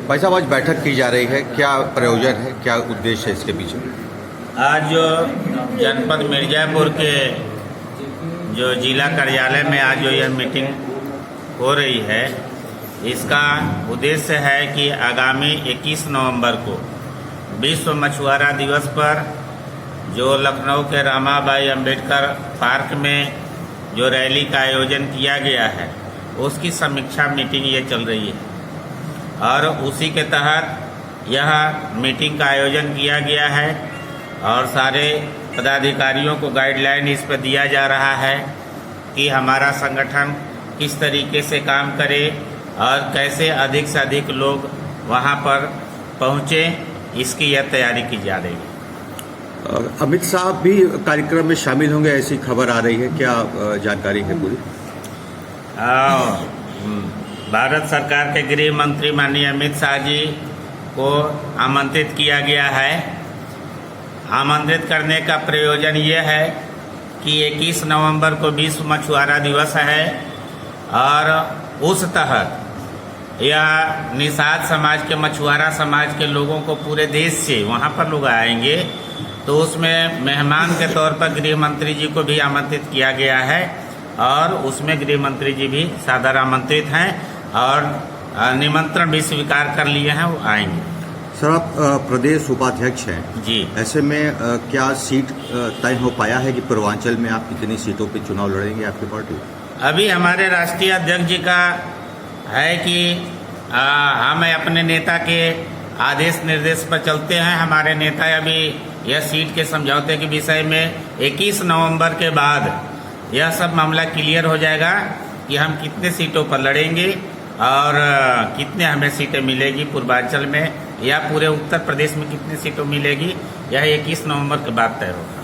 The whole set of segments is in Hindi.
भाई साहब, आज बैठक की जा रही है, क्या प्रयोजन है, क्या उद्देश्य है इसके पीछे? आज जो जनपद मिर्जापुर के जो जिला कार्यालय में आज जो यह मीटिंग हो रही है, इसका उद्देश्य है कि आगामी 21 नवंबर को विश्व मछुआरा दिवस पर जो लखनऊ के रमाबाई अंबेडकर पार्क में जो रैली का आयोजन किया गया है, उसकी समीक्षा मीटिंग ये चल रही है और उसी के तहत यह मीटिंग का आयोजन किया गया है और सारे पदाधिकारियों को गाइडलाइन इस पर दिया जा रहा है कि हमारा संगठन किस तरीके से काम करे और कैसे अधिक से अधिक लोग वहां पर पहुंचे, इसकी यह तैयारी की जा रही है। अमित शाह भी कार्यक्रम में शामिल होंगे, ऐसी खबर आ रही है, क्या जानकारी है पूरी? भारत सरकार के गृह मंत्री माननीय अमित शाह जी को आमंत्रित किया गया है। आमंत्रित करने का प्रयोजन ये है कि 21 नवंबर को विश्व मछुआरा दिवस है और उस तहत यह निषाद समाज के, मछुआरा समाज के लोगों को पूरे देश से वहाँ पर लोग आएंगे, तो उसमें मेहमान के तौर पर गृह मंत्री जी को भी आमंत्रित किया गया है और उसमें गृह मंत्री जी भी सादर आमंत्रित हैं और निमंत्रण भी स्वीकार कर लिए हैं, वो आएंगे। सर, आप प्रदेश उपाध्यक्ष हैं जी। ऐसे में क्या सीट तय हो पाया है कि पूर्वांचल में आप कितनी सीटों पे चुनाव लड़ेंगे आपकी पार्टी? अभी हमारे राष्ट्रीय अध्यक्ष जी का है कि हम अपने नेता के आदेश निर्देश पर चलते हैं। हमारे नेता अभी यह सीट के समझौते के विषय में 21 नवंबर के बाद यह सब मामला क्लियर हो जाएगा कि हम कितने सीटों पर लड़ेंगे और कितने हमें सीटें मिलेगी पूर्वांचल में या पूरे उत्तर प्रदेश में कितनी सीटों मिलेगी, यह 21 नवंबर के बाद तय होगा।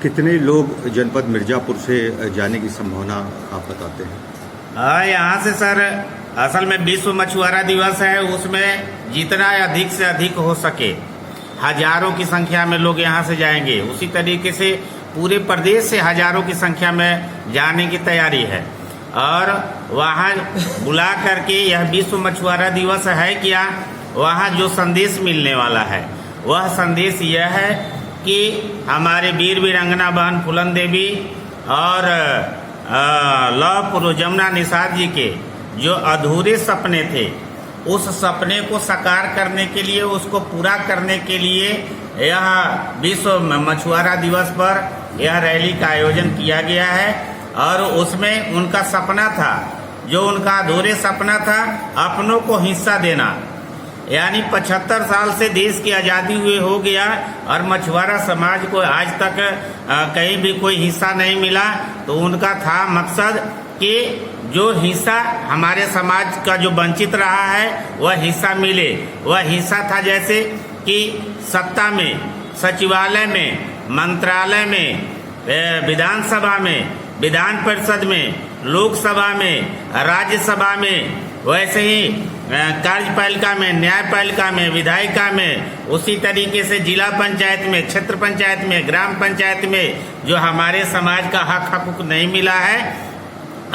कितने लोग जनपद मिर्जापुर से जाने की संभावना आप बताते हैं? यहाँ से सर, असल में विश्व मछुआरा दिवस है, उसमें जितना अधिक से अधिक हो सके हजारों की संख्या में लोग यहाँ से जाएंगे। उसी तरीके से पूरे प्रदेश से हजारों की संख्या में जाने की तैयारी है और वहाँ बुला करके यह विश्व मछुआरा दिवस है क्या, वहाँ जो संदेश मिलने वाला है वह संदेश यह है कि हमारे वीर वीरांगना बहन फूलन देवी और लौह पुरुष जमुना निषाद जी के जो अधूरे सपने थे, उस सपने को साकार करने के लिए, उसको पूरा करने के लिए यह विश्व मछुआरा दिवस पर यह रैली का आयोजन किया गया है और उसमें उनका सपना था, जो उनका अधूरे सपना था, अपनों को हिस्सा देना। यानी 75 साल से देश की आज़ादी हुए हो गया और मछुआरा समाज को आज तक कहीं भी कोई हिस्सा नहीं मिला, तो उनका था मकसद कि जो हिस्सा हमारे समाज का जो वंचित रहा है वह हिस्सा मिले। वह हिस्सा था जैसे कि सत्ता में, सचिवालय में, मंत्रालय में, विधानसभा में, विधान परिषद में, लोकसभा में, राज्यसभा में, वैसे ही कार्यपालिका में, न्यायपालिका में, विधायिका में, उसी तरीके से जिला पंचायत में, क्षेत्र पंचायत में, ग्राम पंचायत में जो हमारे समाज का हक हकूक नहीं मिला है,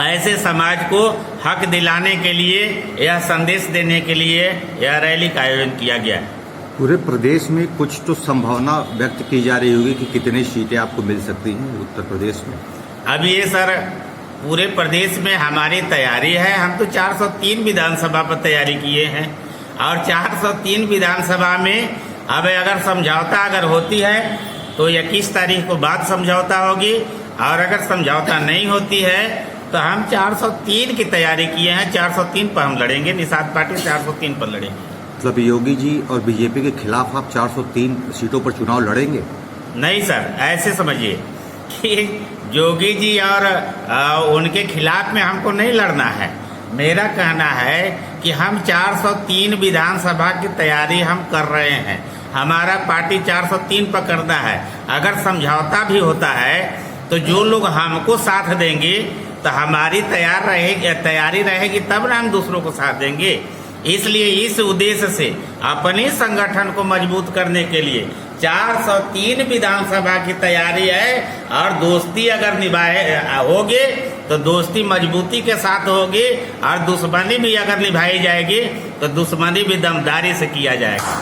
ऐसे समाज को हक दिलाने के लिए, यह संदेश देने के लिए यह रैली का आयोजन किया गया है। पूरे प्रदेश में कुछ तो संभावना व्यक्त की जा रही होगी कि कितनी सीटें आपको मिल सकती हैं उत्तर प्रदेश में? अभी ये सर, पूरे प्रदेश में हमारी तैयारी है। हम तो 403 विधानसभा पर तैयारी किए हैं और 403 विधानसभा में अब अगर समझौता अगर होती है तो 21 तारीख को बाद समझौता होगी और अगर समझौता नहीं होती है तो हम 403 की तैयारी किए हैं। 403 पर हम लड़ेंगे, निषाद पार्टी 403 पर लड़ेंगे। मतलब योगी जी और बीजेपी के खिलाफ आप 403 सीटों पर चुनाव लड़ेंगे? नहीं सर, ऐसे समझिए कि योगी जी और उनके खिलाफ में हमको नहीं लड़ना है। मेरा कहना है कि हम 403 विधानसभा की तैयारी हम कर रहे हैं। हमारा पार्टी 403 पर करना है। अगर समझौता भी होता है तो जो लोग हमको साथ देंगे तो हमारी तैयारी रहेगी, तब ना हम दूसरों को साथ देंगे। इसलिए इस उद्देश्य से अपने संगठन को मजबूत करने के लिए 403 विधानसभा की तैयारी है और दोस्ती अगर निभाए होगे तो दोस्ती मजबूती के साथ होगी और दुश्मनी भी अगर निभाई जाएगी तो दुश्मनी भी दमदारी से किया जाएगा।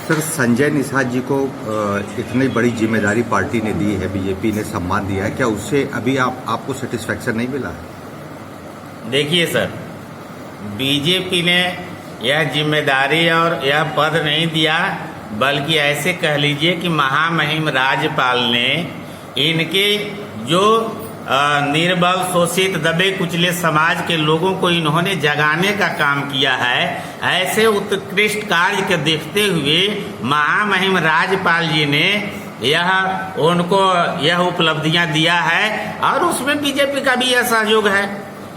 सर, संजय निषाद जी को इतनी बड़ी जिम्मेदारी पार्टी ने दी है, बीजेपी ने सम्मान दिया है, क्या उससे अभी आपको सेटिस्फैक्शन नहीं मिला है? देखिए सर, बीजेपी ने यह जिम्मेदारी और यह पद नहीं दिया, बल्कि ऐसे कह लीजिए कि महामहिम राज्यपाल ने इनके जो निर्बल, शोषित, दबे कुचले समाज के लोगों को इन्होंने जगाने का काम किया है। ऐसे उत्कृष्ट कार्य के देखते हुए महामहिम राज्यपाल जी ने उनको यह उपलब्धियां दिया है और उसमें बीजेपी का भी यह सहयोग है,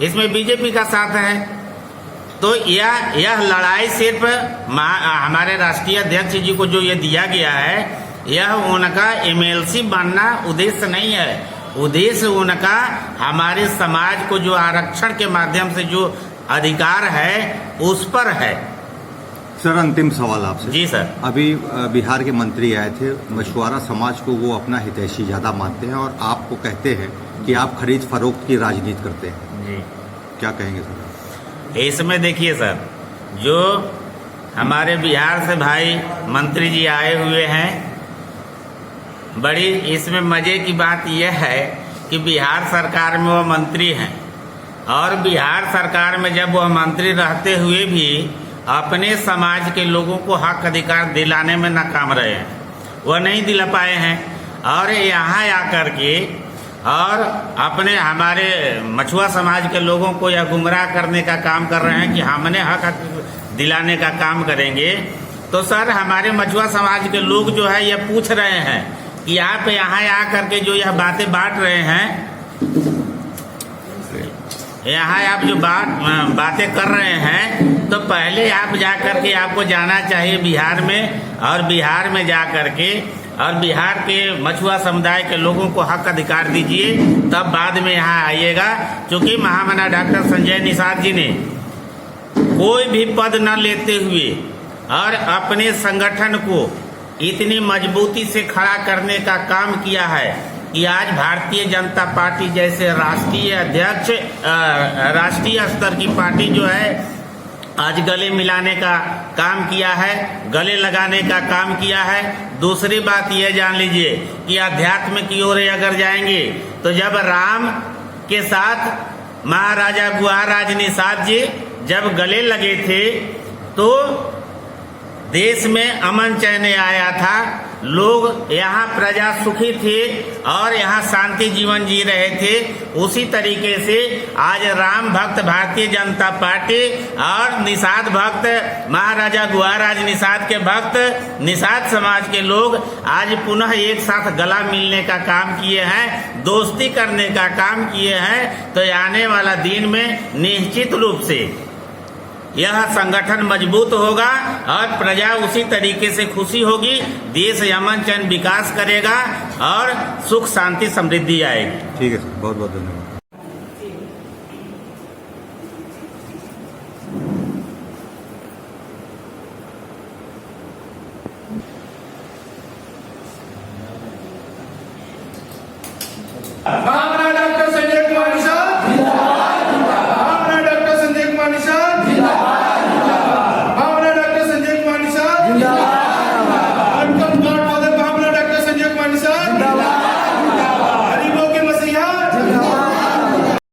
इसमें बीजेपी का साथ है। तो यह लड़ाई सिर्फ हमारे राष्ट्रीय अध्यक्ष जी को जो ये दिया गया है, यह उनका एमएलसी बनना उद्देश्य नहीं है। उद्देश्य उनका हमारे समाज को जो आरक्षण के माध्यम से जो अधिकार है उस पर है। सर, अंतिम सवाल आपसे। जी सर। अभी बिहार के मंत्री आए थे, मछुआरा समाज को वो अपना हितैषी ज्यादा मानते हैं और आपको कहते हैं कि आप खरीद फरोख्त की राजनीति करते हैं जी, क्या कहेंगे सर? इसमें देखिए सर, जो हमारे बिहार से भाई मंत्री जी आए हुए हैं, बड़ी इसमें मजे की बात यह है कि बिहार सरकार में वो मंत्री हैं और बिहार सरकार में जब वह मंत्री रहते हुए भी अपने समाज के लोगों को हक अधिकार दिलाने में नाकाम रहे हैं, वह नहीं दिला पाए हैं। और यहाँ आकर के और अपने हमारे मछुआ समाज के लोगों को यह गुमराह करने का काम कर रहे हैं कि हमने हक दिलाने का काम करेंगे। तो सर, हमारे मछुआ समाज के लोग जो है यह पूछ रहे हैं कि आप यहाँ आकर के जो यह बातें बांट रहे हैं, यहाँ आप जो बातें कर रहे हैं, तो पहले आप जा करके आपको जाना चाहिए बिहार में, और बिहार में जा करके और बिहार के मछुआ समुदाय के लोगों को हक अधिकार दीजिए, तब बाद में यहाँ आइएगा। क्योंकि महामना डॉक्टर संजय निषाद जी ने कोई भी पद न लेते हुए और अपने संगठन को इतनी मजबूती से खड़ा करने का काम किया है कि आज भारतीय जनता पार्टी जैसे राष्ट्रीय अध्यक्ष, राष्ट्रीय स्तर की पार्टी जो है, आज गले मिलाने का काम किया है, गले लगाने का काम किया है। दूसरी बात यह जान लीजिए कि अध्यात्म की ओर अगर जाएंगे तो जब राम के साथ महाराजा गुहाराज निषाद जी जब गले लगे थे तो देश में अमन चैन आया था, लोग यहाँ प्रजा सुखी थे और यहाँ शांति जीवन जी रहे थे। उसी तरीके से आज राम भक्त भारतीय जनता पार्टी और निषाद भक्त महाराजा गुहाराज निषाद के भक्त निषाद समाज के लोग आज पुनः एक साथ गला मिलने का काम किए हैं, दोस्ती करने का काम किए हैं। तो आने वाला दिन में निश्चित रूप से यह संगठन मजबूत होगा और प्रजा उसी तरीके से खुशी होगी, देश अमन चैन विकास करेगा और सुख शांति समृद्धि आएगी। ठीक है सर, बहुत बहुत धन्यवाद। हाँ।